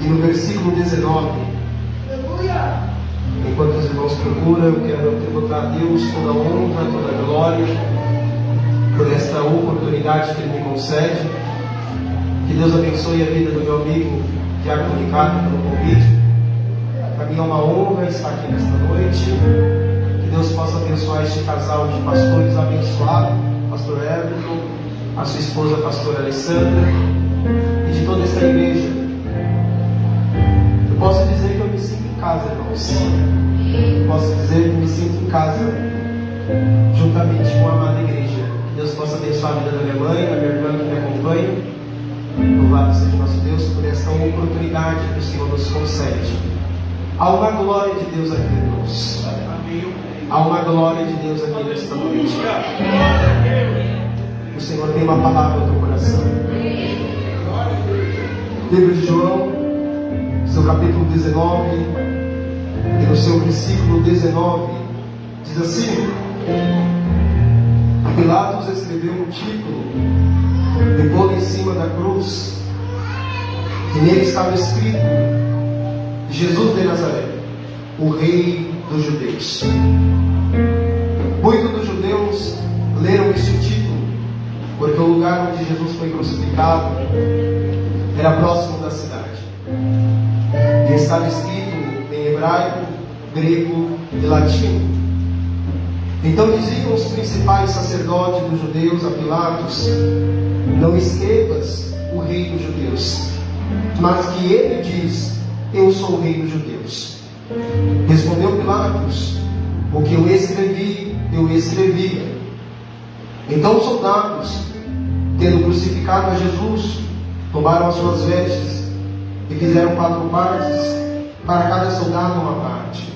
E no versículo 19, enquanto os irmãos procuram, eu quero tributar a Deus toda a honra, toda a glória por esta oportunidade que Ele me concede. Que Deus abençoe a vida do meu amigo Diácono Ricardo pelo convite. Para mim é uma honra estar aqui nesta noite. Que Deus possa abençoar este casal de pastores abençoado, pastor Everton, a sua esposa, a pastora Alessandra, e de toda esta igreja. Eu posso dizer que eu me sinto em casa, irmãos. Eu posso dizer que me sinto em casa, juntamente com a amada igreja. Que Deus possa abençoar a vida da minha mãe, da minha irmã que me acompanha. Louvado seja nosso Deus por esta oportunidade que o Senhor nos concede. Há uma glória de Deus aqui, irmãos. Há uma glória de Deus aqui nesta noite. O Senhor tem uma palavra no teu coração. Livro de João, seu capítulo 19, e no seu versículo 19, diz assim: Pilatos escreveu um título e pôs em cima da cruz, e nele estava escrito: Jesus de Nazaré, o Rei dos Judeus. Muitos dos judeus leram este título, porque o lugar onde Jesus foi crucificado era próximo da cidade, e estava escrito em hebraico, grego e latim. Então diziam os principais sacerdotes dos judeus a Pilatos: Não escrevas o Rei dos Judeus, mas que ele diz: Eu sou o Rei dos Judeus. Respondeu Pilatos: O que eu escrevi, eu escrevi. Então os soldados, tendo crucificado a Jesus, tomaram as suas vestes e fizeram 4 partes, para cada soldado uma parte,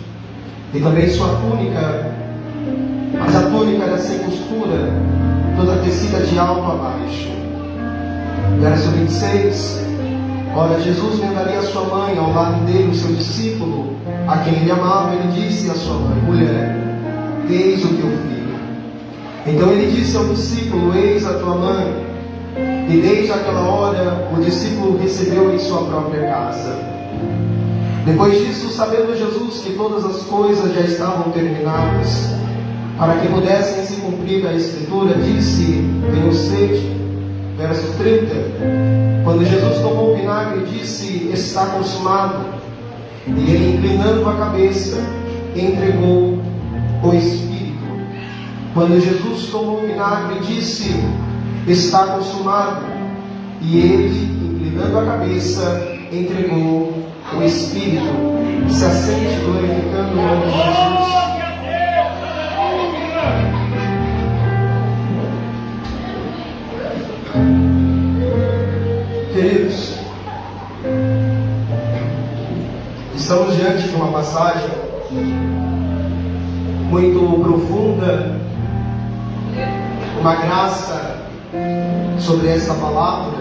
e também sua túnica. Mas a túnica era sem costura, toda tecida de alto a baixo. Verso 26. Ora, Jesus vendaria a sua mãe, ao lado dele o seu discípulo, a quem ele amava. Ele disse à sua mãe: Mulher, eis o teu filho. Então ele disse ao discípulo: Eis a tua mãe. E desde aquela hora o discípulo recebeu em sua própria casa. Depois disso, sabendo Jesus que todas as coisas já estavam terminadas, para que pudessem se cumprir a Escritura, disse: Tenho sede. Verso 30. Quando Jesus tomou o vinagre, disse: Está consumado. E ele, inclinando a cabeça, entregou o Espírito. Quando Jesus tomou o vinagre, disse: Está consumado. E ele, inclinando a cabeça, entregou o Espírito. Se assente, glorificando o nome de Jesus. Queridos, estamos diante de uma passagem muito profunda, uma graça sobre esta palavra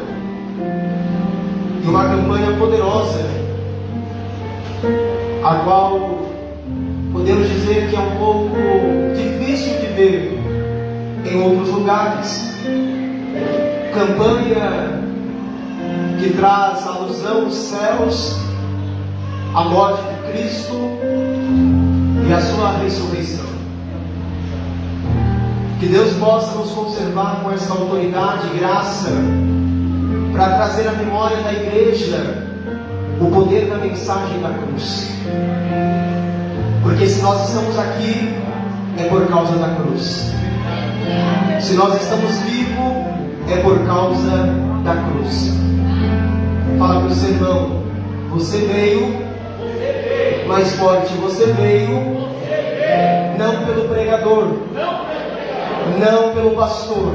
e uma campanha poderosa, a qual podemos dizer que é um pouco difícil de ver em outros lugares. Campanha que traz alusão aos céus, a morte de Cristo e a sua ressurreição. Que Deus possa nos conservar com esta autoridade e graça para trazer à memória da igreja o poder da mensagem da cruz. Porque se nós estamos aqui, é por causa da cruz. Se nós estamos vivos, é por causa da cruz. Fala para o seu irmão: você veio, mais forte, você veio, não pelo pregador, não pelo pastor,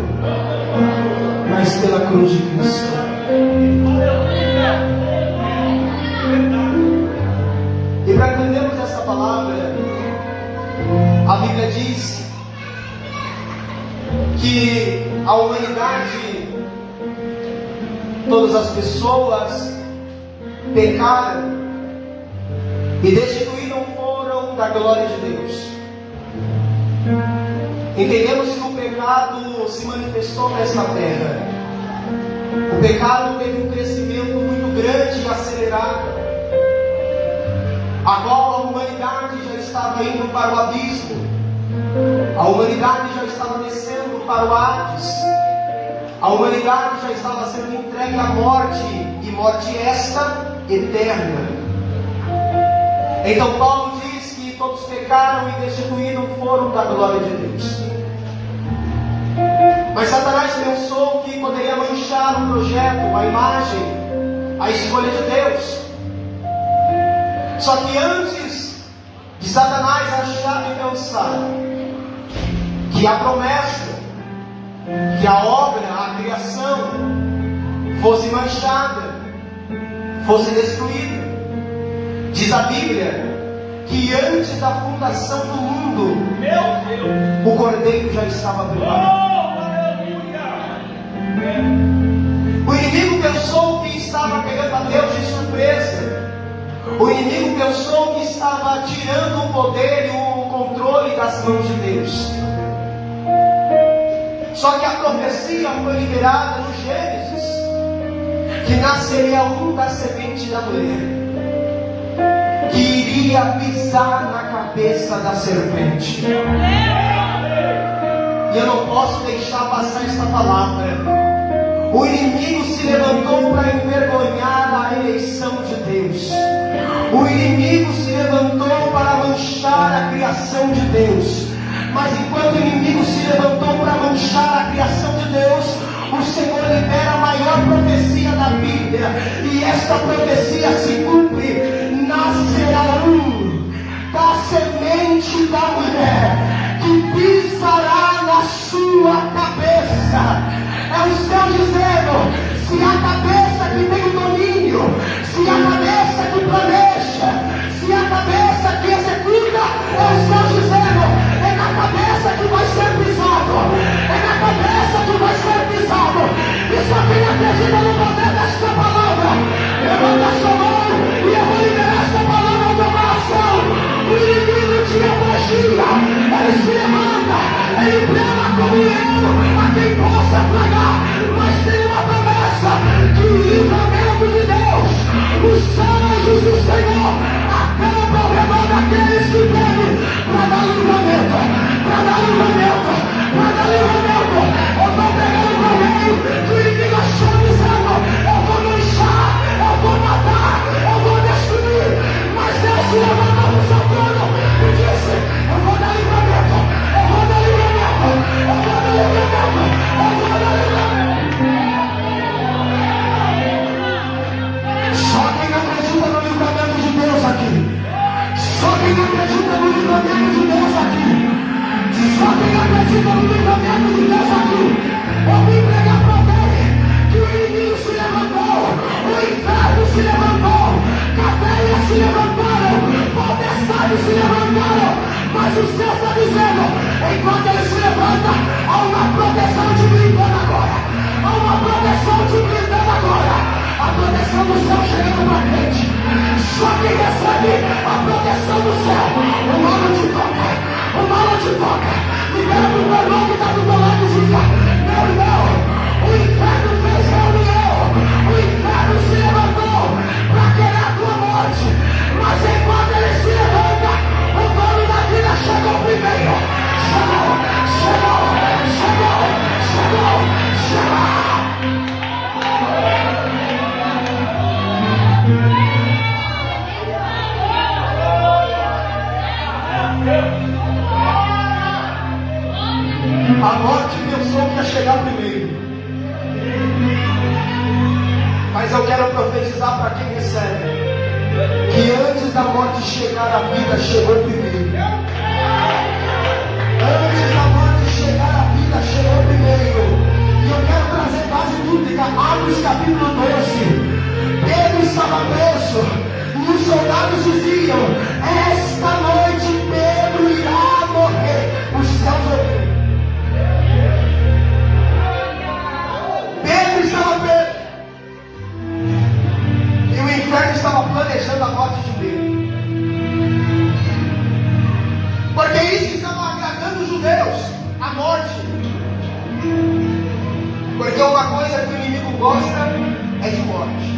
mas pela cruz de Cristo. E para entendermos essa palavra, a Bíblia diz que a humanidade, todas as pessoas pecaram e destituíram foram da glória de Deus. Entendemos que o pecado se manifestou nesta terra. O pecado teve um crescimento muito grande e acelerado. estava indo para o abismo, a humanidade já estava descendo para o Hades, a humanidade já estava sendo entregue à morte, e morte esta eterna. Então Paulo diz que todos pecaram e destituídos foram da glória de Deus. Mas Satanás pensou que poderia manchar o projeto, a imagem, a escolha de Deus. Só que antes de Satanás achar e pensar que a promessa, que a obra, a criação fosse manchada, fosse destruída, diz a Bíblia que antes da fundação do mundo, o Cordeiro já estava preparado. O inimigo pensou que estava pegando a Deus de surpresa. O inimigo pensou que estava tirando o poder e o controle das mãos de Deus. Só que a profecia foi liberada no Gênesis, que nasceria um da semente da mulher, que iria pisar na cabeça da serpente. E eu não posso deixar passar esta palavra. O inimigo se levantou para envergonhar a eleição de Deus. O inimigo se levantou para manchar a criação de Deus. Mas enquanto o inimigo se levantou para manchar a criação de Deus, o Senhor libera a maior profecia da Bíblia. E esta profecia se cumpre. Nascerá um da semente da mulher, que pisará na sua cabeça. É o céu dizendo: se a cabeça que tem o domínio, se a cabeça que planeja, se a cabeça que executa, é o céu dizendo: é na cabeça que vai ser pisado, é na cabeça que vai ser pisado. E só quem acredita no poder desta palavra, levanta a sua mão e eu vou liberar esta palavra ao teu coração. O inimigo te elogia, ele se levanta, ele prega a comunhão a quem possa pregar, mas tem uma promessa que o livramento de Deus, os anjos do Senhor acampam ao redor daqueles que temem, para dar livramento, para dar livramento, para dar livramento. Eu estou pegando o meio que o inimigo achou dizendo: eu vou manchar, eu vou matar, eu vou destruir. Mas Deus se levantou no seu trono e disse: eu vou dar livramento, eu vou dar livramento, eu vou dar livramento, eu vou dar livramento. Só quem acredita no livramento de Deus aqui, só quem acredita no livramento de Deus aqui, só quem acredita no livramento de Deus aqui, eu vim pregar para alguém que o inimigo se levantou, o inferno se levantou, cadeia se levantaram, potestades se levantaram, mas o céu está dizendo: enquanto ele se levanta, há uma proteção te blindando agora, há uma proteção te blindando agora. A proteção do céu chegando para a gente. Só quem recebe a proteção do céu, o mal não te toca, o mal não te toca. Libera para o meu irmão que está do teu lado e diga: meu irmão, o inferno fez reunião, o inferno se levantou para querer a tua morte, mas enquanto ele se levanta, o dono da vida chegou primeiro. Chegou, chegou, chegou, chegou, chegou. A morte pensou que ia chegar primeiro, mas eu quero profetizar para quem recebe, que antes da morte chegar, a vida chegou primeiro. Antes da morte chegar, a vida chegou primeiro. E eu quero trazer base bíblica, Atos capítulo 12. Pedro estava preso e os soldados diziam: esta noite Pedro irá morrer. Os céus ouviram. Pedro estava preso e o inferno estava planejando a morte de Pedro, porque isso estava agradando os judeus, a morte. Porque uma coisa que o inimigo gosta é de morte,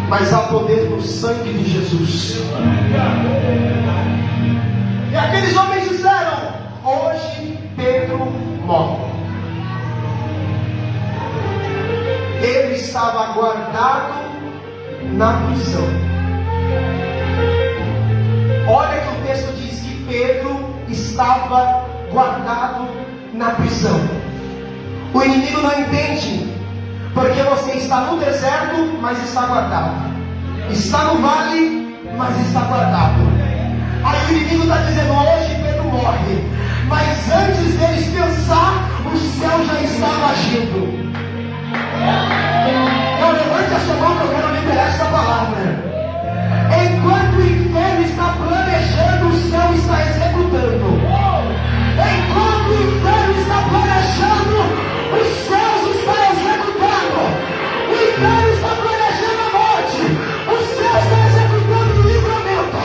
mas há poder no sangue de Jesus. Aqueles homens disseram: hoje Pedro morre. Ele estava guardado na prisão. Olha que o texto diz que Pedro estava guardado na prisão. O inimigo não entende, porque você está no deserto, mas está guardado. Está no vale, mas está guardado. Aí o inimigo está dizendo: hoje Pedro morre. Mas antes deles pensar, o céu já estava agindo. Então levante a sua mão que eu quero liberar esta palavra. Enquanto o inferno está planejando, o céu está executando. Enquanto o inferno está planejando, os céus estão executando. O inferno está planejando a morte, os céus estão executando o livramento.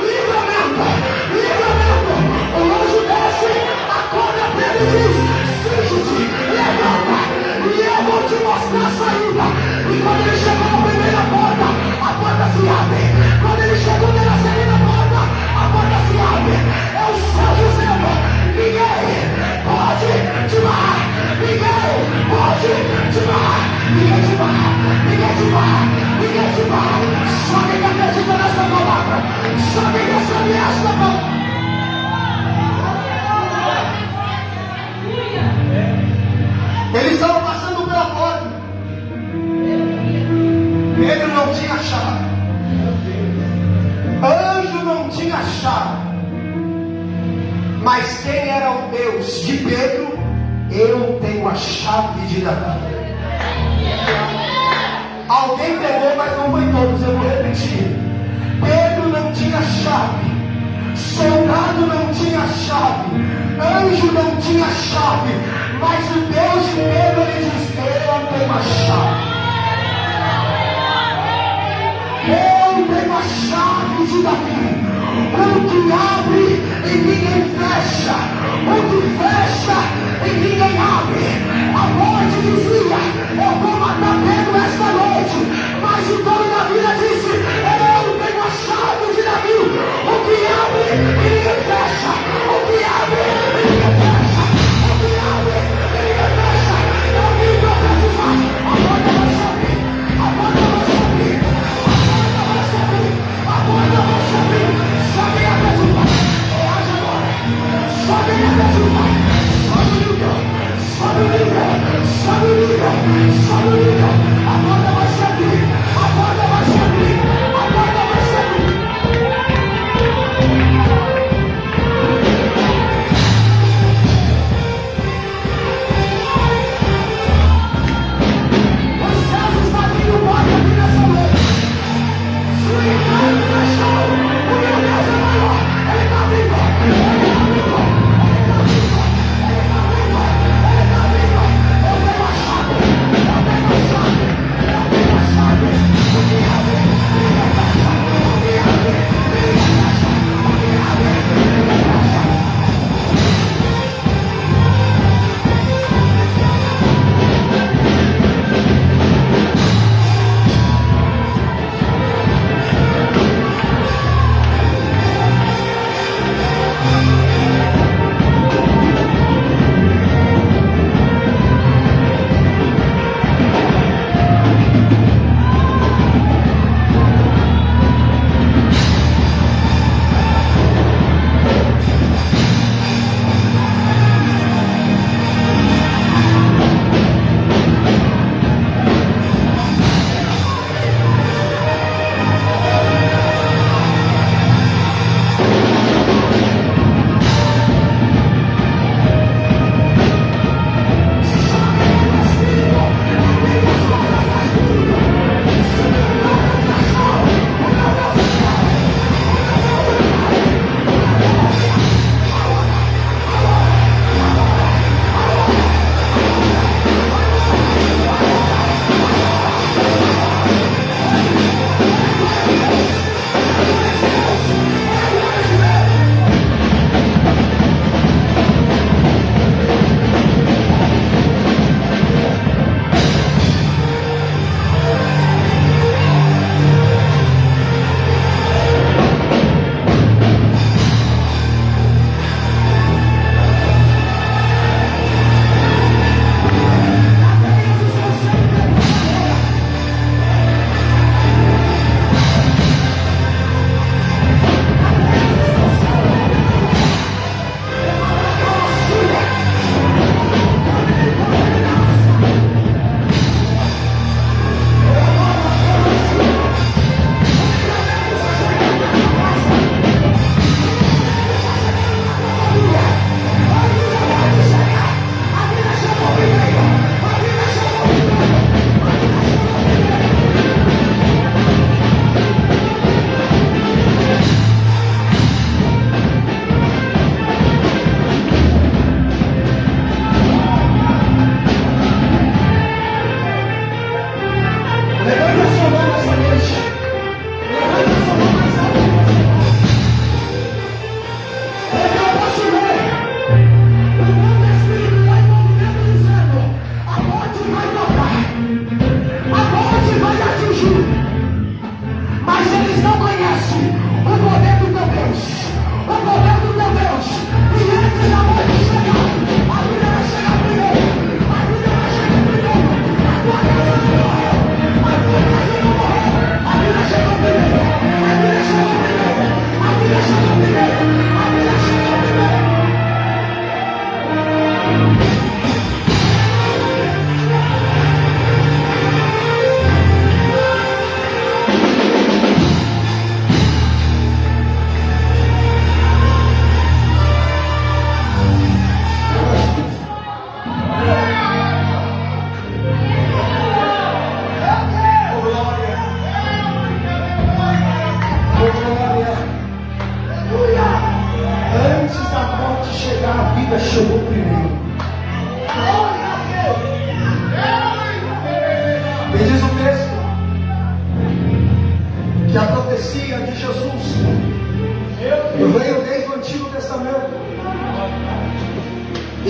Livramento, livramento. O anjo desce, acorda Pedro e diz: cinge-te, levanta, e eu vou te mostrar a saída. E quando ele chegou na primeira porta, a porta se abre. Quando ele chegou na segunda porta, a porta se abre. É o céu dizendo: ninguém pode te barrar. Ninguém pode te barrar. Ninguém te barra. Ninguém te barra. Ninguém te barra. Só quem acredita nessa palavra. Só quem recebe esta palavra. Eles estavam passando pela porta. Pedro não tinha chave. Anjo não tinha chave. Mas quem era o Deus de Pedro? Eu tenho a chave de Davi. Alguém pegou, mas não foi todos. Eu vou repetir. Pedro não tinha chave. Soldado não tinha chave. Anjo não tinha chave. Mas o Deus de Pedro, ele diz: eu tenho a chave. Eu tenho a chave de Davi. O que abre e ninguém fecha. O que fecha e ninguém abre. A morte dizia: eu vou matar Pedro esta noite. Mas o dono da vida disse: eu tenho a chave de Davi. O que abre e ninguém fecha. O que abre e ninguém fecha. O que abre e ninguém fecha. Eu vim profetizar. A porta vai se abrir. A porta vai se abrir. A porta vai se abrir. Só quem acredita. Reage agora. Só quem acredita. Sobe o nível. Sobe o nível. Sobe o nível. Sobe o nível.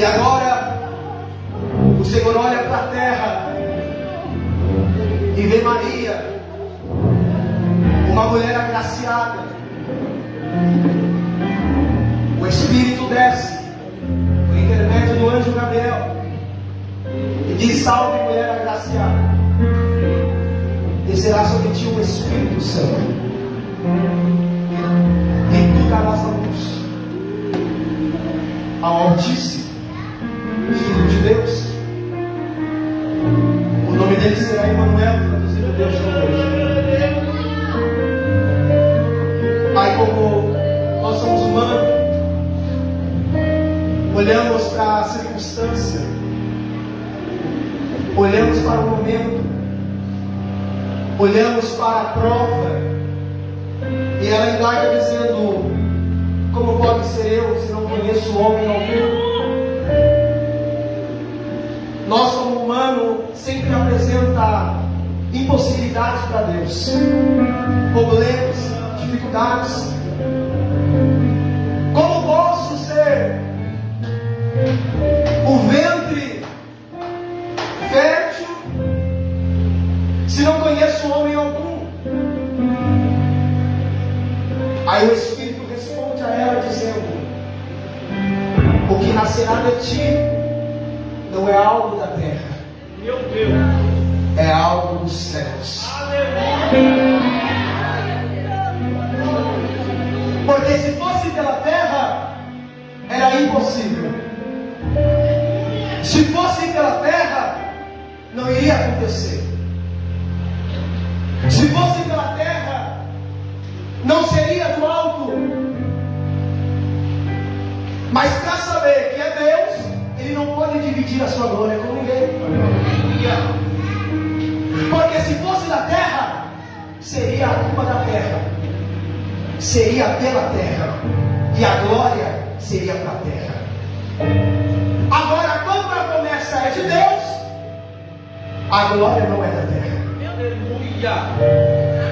E agora o Senhor olha para a terra e vê Maria, uma mulher agraciada. O Espírito desce por intermédio do anjo Gabriel e diz: salve, mulher agraciada, descerá sobre ti o Espírito Santo, e tu darás a luz ao Altíssimo, Filho de Deus. O nome dele será Emanuel, traduzido Deus conosco. Aí, como nós somos humanos, olhamos para a circunstância, olhamos para o momento, olhamos para a prova, e ela indaga dizendo: como pode ser eu se não conheço homem algum? Nós, como humano, sempre apresenta impossibilidades para Deus, problemas, dificuldades. Como posso ser o ventre fértil se não conheço homem algum? Aí o Espírito responde a ela dizendo: o que nascerá de ti não é algo da terra, meu Deus, é algo dos céus. Porque se fosse pela terra, era impossível. Se fosse pela terra, não iria acontecer. Se fosse pela terra, não seria do alto. Mas para saber que é Deus, Ele não pode dividir a sua glória com ninguém. Porque se fosse da terra, seria a culpa da terra, seria pela terra, e a glória seria para a terra. Agora, quando a promessa é de Deus, a glória não é da terra.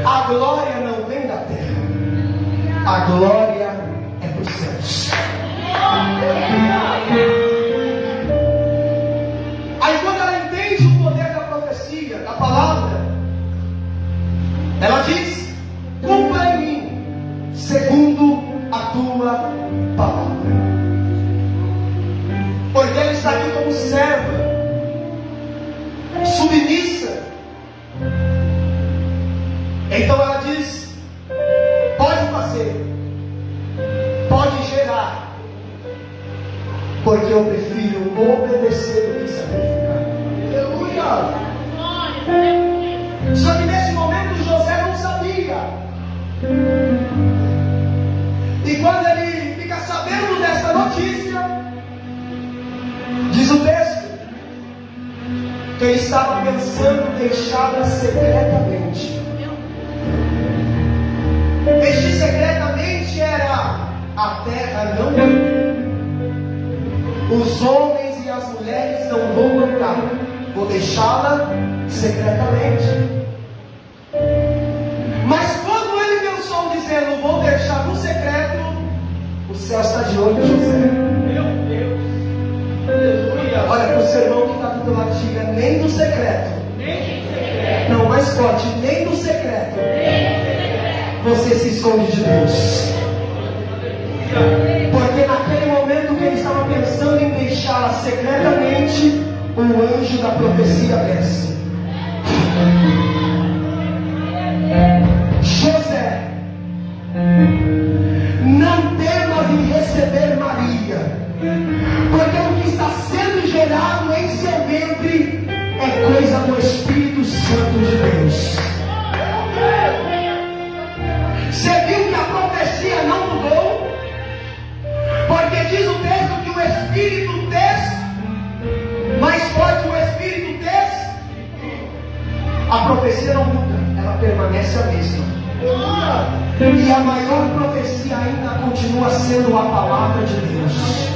A glória não vem da terra, a glória é dos céus. Aí, quando ela entende o poder da profecia, da palavra, ela diz: cumpra em mim segundo a tua palavra. Porque ela está aqui como serva, submissa. Então ela diz: pode fazer, pode gerar, porque eu prefiro obedecer do que sacrificar. Aleluia! Só que nesse momento José não sabia. E quando ele fica sabendo dessa notícia, diz o texto que ele estava pensando em deixá-la secretamente. Este secretamente era: a terra não vai ver, os homens e as mulheres não vão notar, vou deixá-la secretamente. Mas quando ele pensou dizendo: vou deixar no secreto, o céu está de olho em José. Meu Deus, aleluia. Olha para o seu irmão que está do lado, diga: nem do secreto, não, mais forte, nem do secreto, você se esconde de Deus. Porque naquele momento que ele estava pensando em deixá-la secretamente, o anjo da profecia desce. José, não temas em receber Maria, porque o que está sendo gerado em seu ventre é coisa do Espírito Santo de Deus. Você viu que a profecia não mudou? Porque diz o texto que o Espírito desce, mais forte o Espírito desce, a profecia não muda, ela permanece a mesma. E a maior profecia ainda continua sendo a palavra de Deus.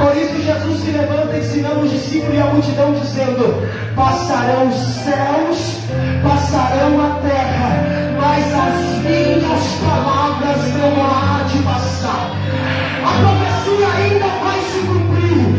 Por isso Jesus se levanta ensinando os discípulos e a multidão dizendo: passarão os céus, passarão a terra, mas as minhas palavras não há de passar. A profecia ainda vai se cumprir.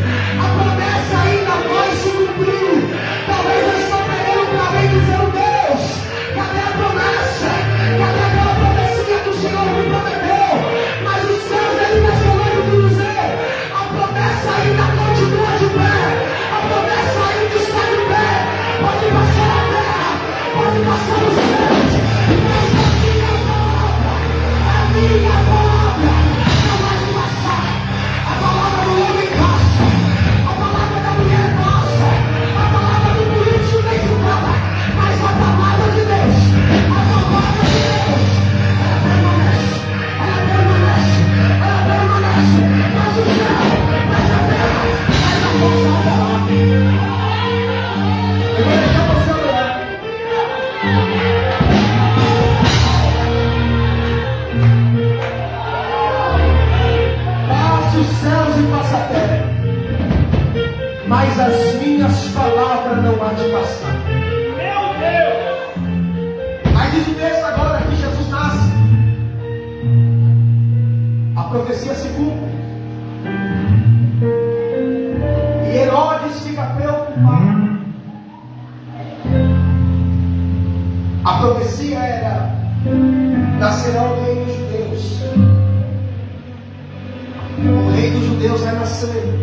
profecia se cumpre. E Herodes fica preocupado. A profecia era: nascerá o rei dos judeus. O rei dos judeus vai nascer.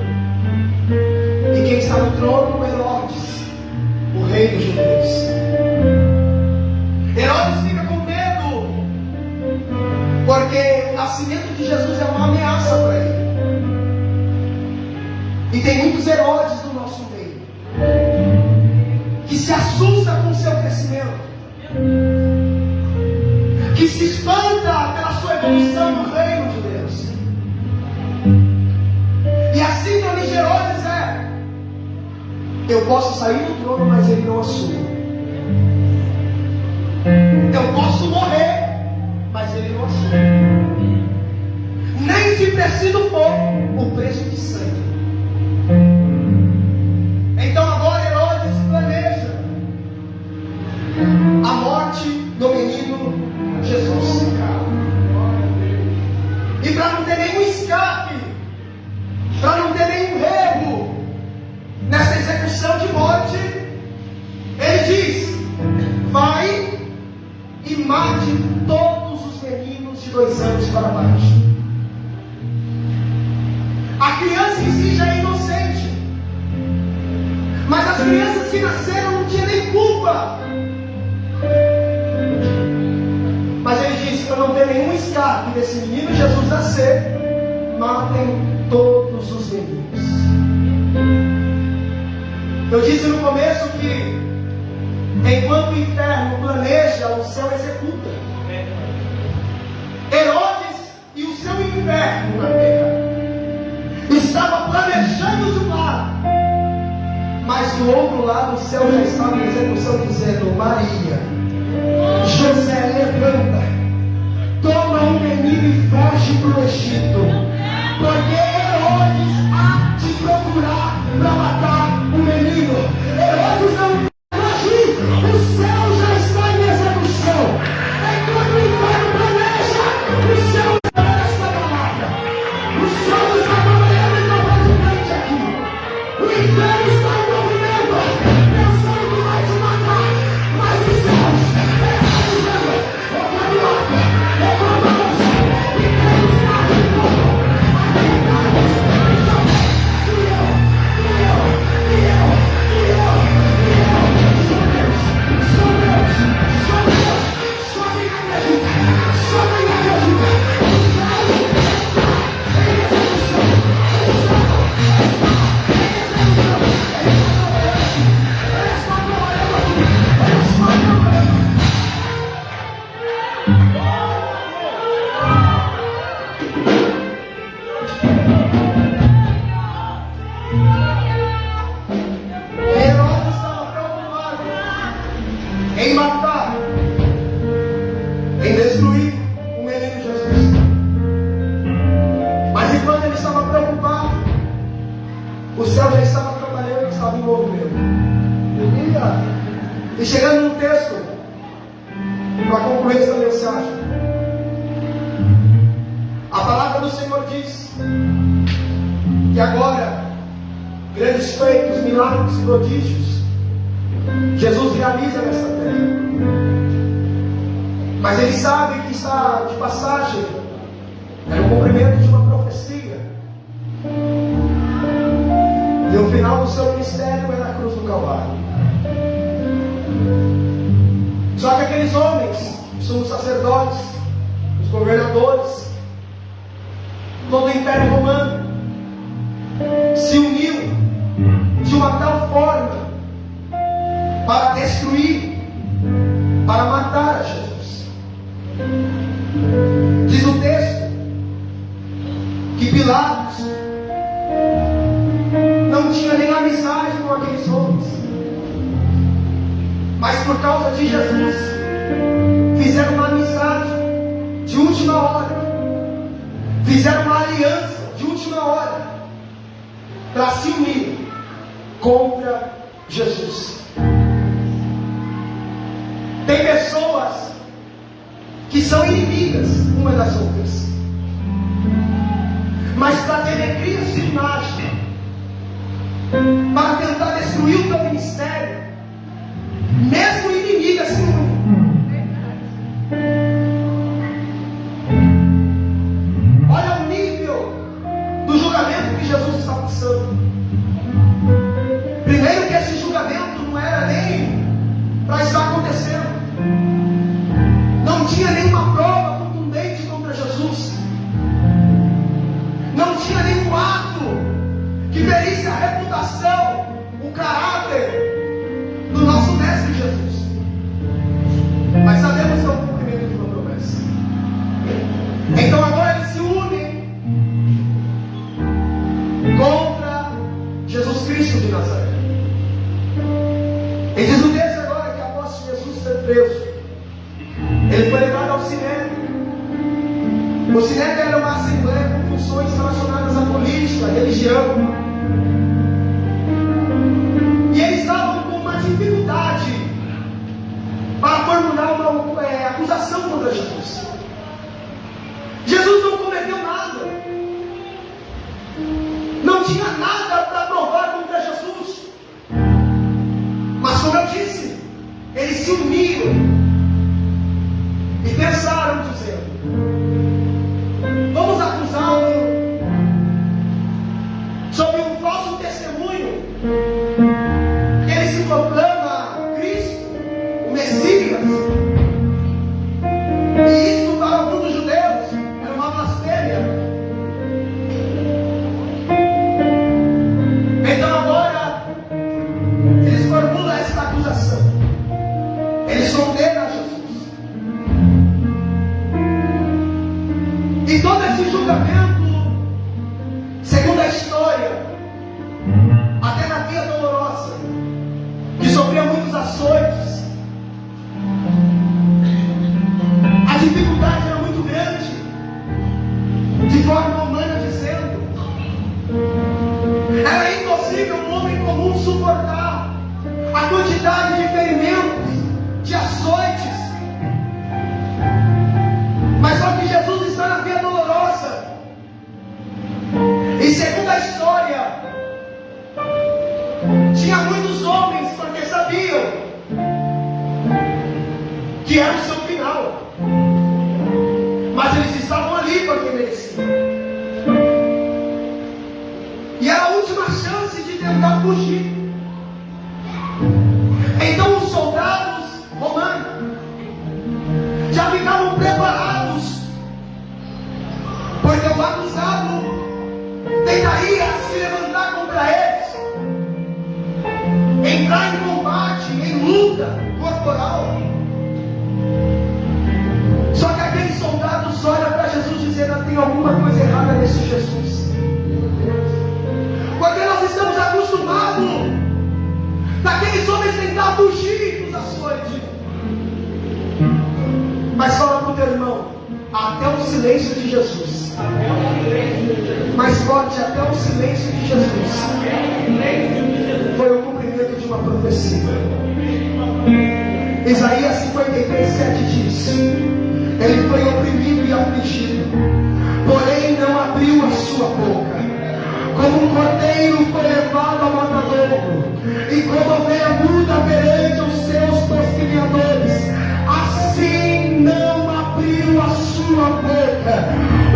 E quem está no trono? Herodes, o rei dos judeus. Herodes fica com medo, porque o nascimento de Jesus é uma ameaça para ele. E tem muitos Herodes no nosso meio, que se assusta com o seu crescimento, que se espanta pela sua evolução no reino de Deus. E a síndrome de Herodes é: eu posso sair do trono, mas ele não assume. Eu posso morrer, mas ele não assume. Nem se preciso for o preço de sangue. Então agora Herodes planeja a morte do menino Jesus. E para não ter nenhum escape, para não ter nenhum erro nessa execução de morte, ele diz: vai e mate todos os meninos de 2 anos para baixo. A criança em si já é inocente, mas as crianças que nasceram não tinham nem culpa. Mas ele disse: para não ter nenhum escape desse menino Jesus nascer, matem todos os meninos. Eu disse no começo que enquanto o inferno planeja, o céu executa. Herodes e o seu inferno na terra estava planejando de um lado, mas do outro lado o céu já estava em execução, dizendo: Maria, José, levanta, toma um menino e foge para o Egito, porque Herodes há de procurar para matar o menino. Herodes não agir, o céu já está em execução. Enquanto o inferno planeja, o céu espera esta palavra. O céu está trabalhando em propósito aqui. O inferno está em movimento, pensando que vai te matar, mas os céus estão dizendo: eu carioca, eu famoso, e Deus está de fogo. Em matar, em destruir o menino Jesus. Mas enquanto ele estava preocupado, o céu já estava trabalhando, estava em movimento. E chegando no texto, para concluir essa mensagem, a palavra do Senhor diz que agora grandes feitos, milagres, prodígios Jesus realiza nesta terra. Mas ele sabe que está de passagem, era o cumprimento de uma profecia. E o final do seu ministério era a cruz do Calvário. Só que aqueles homens, os sumos sacerdotes, os governadores, todo o Império Romano, se uniu de uma tal forma para destruir, para matar a Jesus. Diz o texto que Pilatos não tinha nem amizade com aqueles homens, mas por causa de Jesus fizeram uma amizade de última hora, fizeram uma aliança de última hora para se unir contra Jesus. Tem pessoas que são inimigas umas das outras. mas para denegrir a sua imagem, para tentar destruir o teu ministério, mesmo o inimigo se une. Olha o nível do julgamento que Jesus está passando. Primeiro que esse julgamento não era nem para estar acontecendo. Não tinha nenhuma prova contundente contra Jesus. Não tinha nenhum ato que ferisse a reputação, o caráter do nosso mestre Jesus. Mas sabemos que é o cumprimento de uma promessa. Então agora ele se une contra Jesus Cristo de Nazaré. E diz o texto agora que após Jesus ser preso, ele foi levado ao Sinédrio. O Sinédrio era uma assembleia com funções relacionadas à política, à religião. E eles estavam com uma dificuldade para formular uma acusação contra Jesus. Jesus não cometeu nada. Não tinha nada para provar contra Jesus. Mas como eu disse, eles se uniram e pensaram dizendo: vamos acusá-lo sobre um falso testemunho, que ele se proclama Cristo, o Messias. E isso para alguns dos judeus era uma blasfêmia. Então agora eles formulam esta acusação. Eles condenam a Jesus. E todo esse julgamento, segundo a história, até na via dolorosa, que sofreu muitos açoites, a dificuldade era muito grande, de forma humana dizendo. Era impossível um homem comum suportar a quantidade de ferimentos, de açoites. Mas só que Jesus está na via dolorosa. E segundo a história, tinha muitos homens porque sabiam que era o seu final. Mas eles estavam ali porque mereciam. E era a última chance de tentar fugir. Então os soldados romanos já ficavam preparados, porque o acusado tentaria se levantar contra eles, entrar em combate, em luta corporal. Só que aqueles soldados olham para Jesus dizendo: tem alguma coisa errada nesse Jesus. Porque nós estamos acostumados daqueles homens tentar fugir dos açoites. Mas fala para o teu irmão: até o silêncio de Jesus. Mais forte, até o silêncio de Jesus foi o cumprimento de uma profecia. Isaías 53:7 diz: ele foi oprimido e afligido, porém não abriu a sua boca. Como um cordeiro foi levado ao matadouro, e como ovelha muda perante os seus tosquilhadores, assim não abriu a sua boca.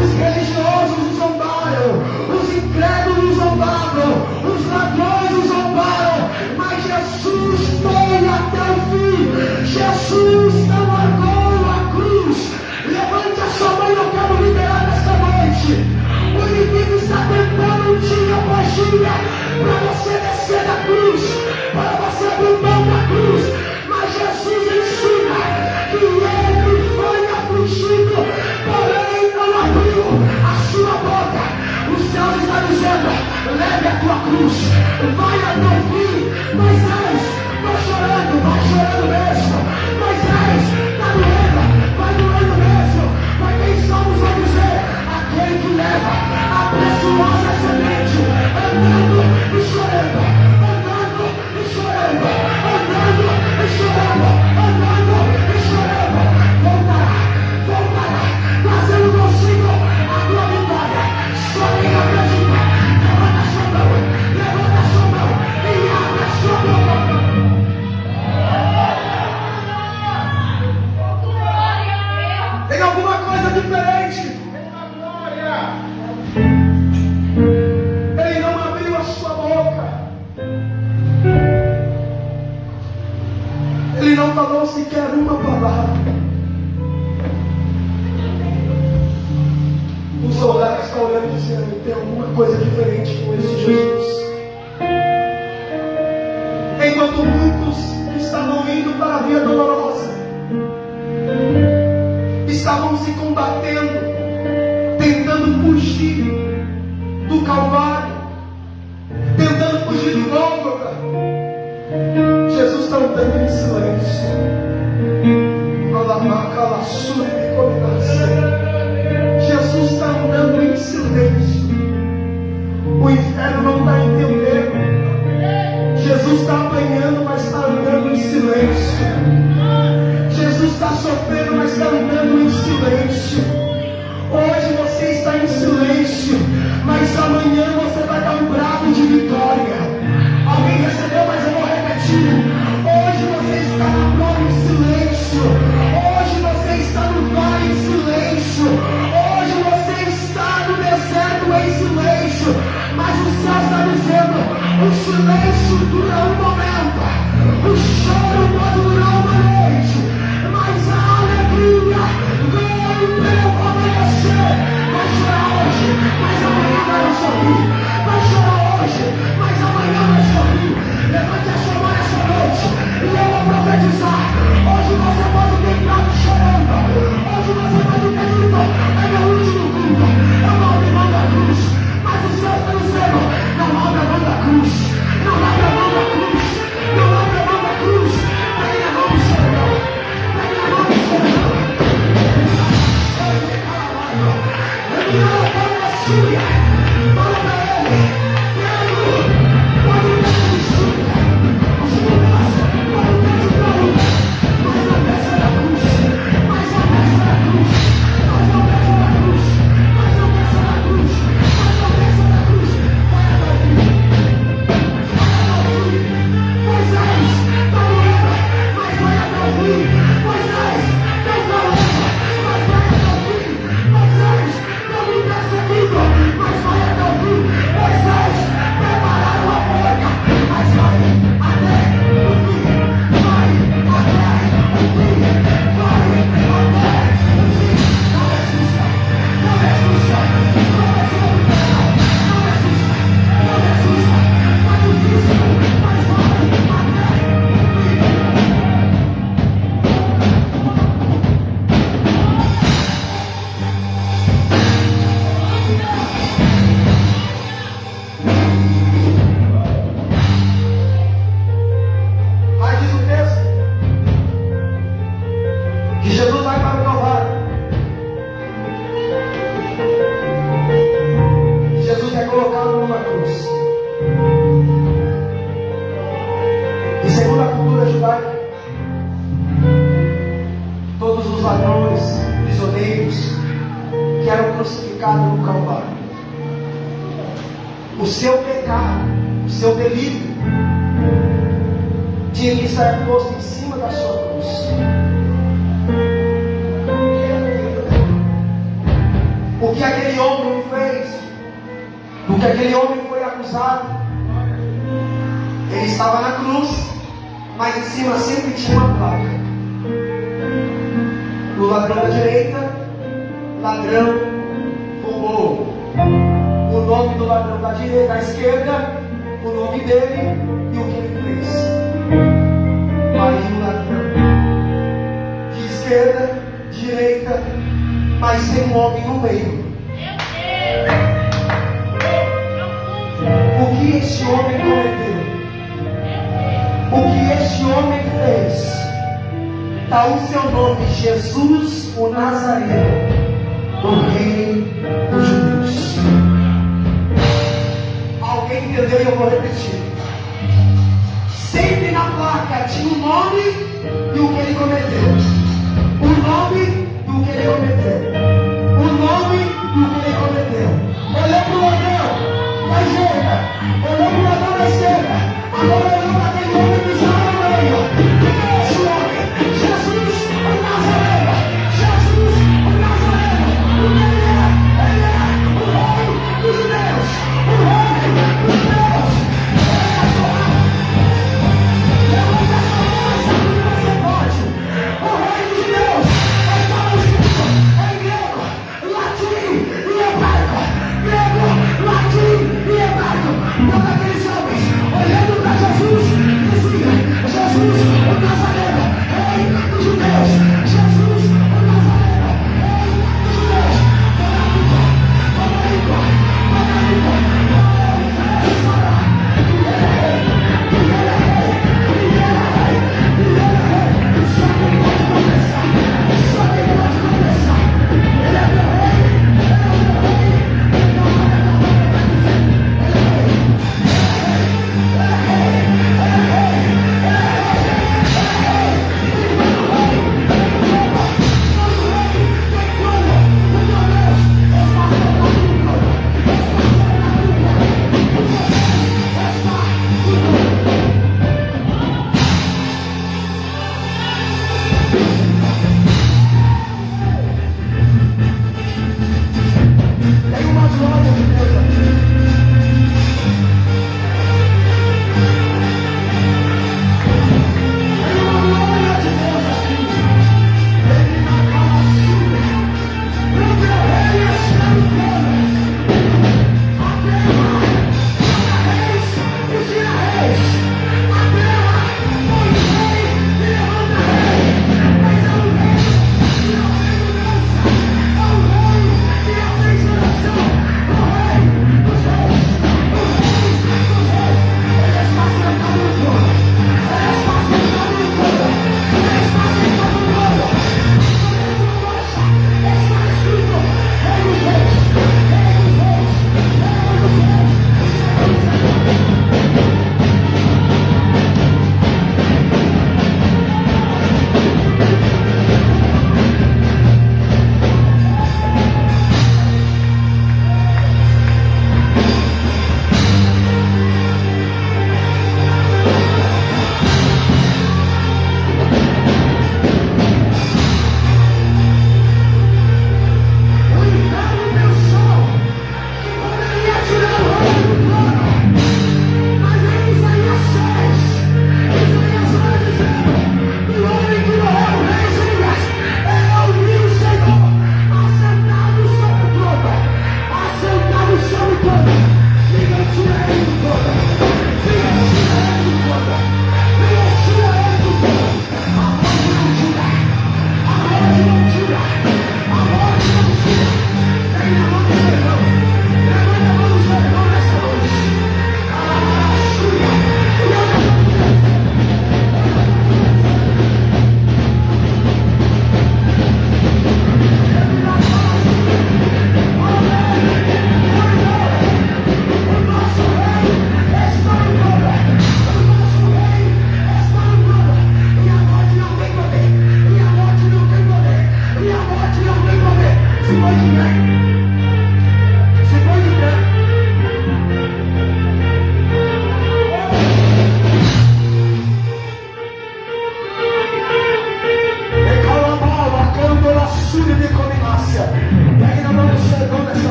Os religiosos o zombaram, os incrédulos zombaram, os ladrões o zombaram, mas Jesus foi até o fim. Jesus não largou a cruz. Levante a sua mão, eu quero liberar nesta noite. O inimigo está tentando dia após dia para você descer da cruz, para você abrir mão da cruz. Mas Jesus ensina que ele foi afligido, porém não abriu a sua boca. Os céus estão dizendo: leve a tua cruz, vai até o fim. Moisés, vai chorando mesmo. Moisés, está doendo, vai doendo mesmo. Mas quem somos a dizer? Aquele que leva a preciosa semente, andando e chorando, andando e chorando, andando e chorando, andando e chorando, voltará, trazendo consigo a tua vitória. Chore sequer uma palavra. O soldado está olhando e dizendo: tem alguma coisa diferente com esse Jesus. Enquanto muitos estavam indo para a via dolorosa, estavam se combatendo, tentando fugir do Calvário, tentando fugir do Gólgota, Jesus está andando em silêncio. Jesus está andando em silêncio. O inferno não está entendendo. Jesus está apanhando, mas está andando em silêncio. Jesus está sofrendo, mas está andando em silêncio. Hoje você está em silêncio, mas amanhã você vai dar um brado de vitória. Alguém recebeu, mas eu vou repetir. Hoje você está na prova em silêncio. Hoje você está no vale em silêncio. Hoje você está no deserto em silêncio. Mas o céu está dizendo: o silêncio dura um momento, o choro pode durar uma noite, mas a alegria vem pelo amanhecer. Vai chorar hoje, mas amanhã vai sorrir. Vai chorar hoje, mas amanhã vai sorrir. Levante a sua mão essa noite e eu vou profetizar. Hoje você pode ter entrado chorando. Hoje você pode ter dito: é meu último culto, eu vou abrir mão da cruz. Mas o céu está dizendo: não abra mão da cruz. Não abra mão da cruz. Não abra mão da cruz. Pegue a mão do Senhor. Pegue a mão do Senhor. A mão é sua. Fala para ele: Pedro, pode ter desistir. Pode ter de novo. Mas a peça da cruz. Mas a peça da cruz. Mas a peça da cruz. Mas a peça da cruz. Mas a peça da cruz. Vai até o fim. Moisés, está doendo, mas vai até o fim. Moisés, tem problema, mas vai até o fim. Moisés, está me perseguindo, mas vai até o fim. Moisés, prepararam a forca, mas vai até o fim. Vai até o fim. Vai até o fim. Não resista, não resista, não resista, não resista, não resista. Está difícil, mas vai até o fim. Aí diz o texto que Jesus vai para o Calvário. Jesus é colocado numa cruz. E segundo a cultura judaica, todos os ladrões, prisioneiros que eram crucificados no Calvário, o seu pecado, o seu delito, tinha que estar posto em cima da sua cruz. O que aquele homem fez, do que aquele homem foi acusado, ele estava na cruz, mas em cima sempre tinha uma placa: o ladrão da direita, ladrão, roubou. O nome do ladrão da direita, da esquerda, o nome dele e o que ele fez. Aí o ladrão de esquerda, direita, mas tem um homem no meio. O que este homem cometeu? O que este homem fez? Está o seu nome: Jesus o Nazareno, o Rei dos Judeus. Alguém entendeu? E eu vou repetir. Sempre na placa tinha o nome e o que ele cometeu. O nome e o que ele cometeu. O nome e o que ele cometeu. Olhou para o ladrão da direita, olhou para o ladrão da esquerda, agora olhou para aquele homem que estava no meio. Quem é esse homem? Jesus o Nazareno. Jesus o Nazareno. O que ele é? Ele é o Rei dos Judeus. O Rei dos Judeus. Levanta a sua mão. Levanta a sua mão, sabe que você pode.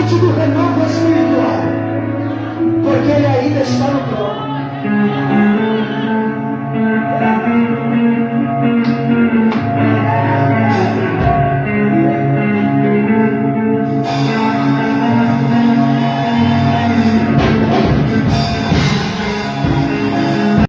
Do renovo espiritual, porque Ele ainda está no trono.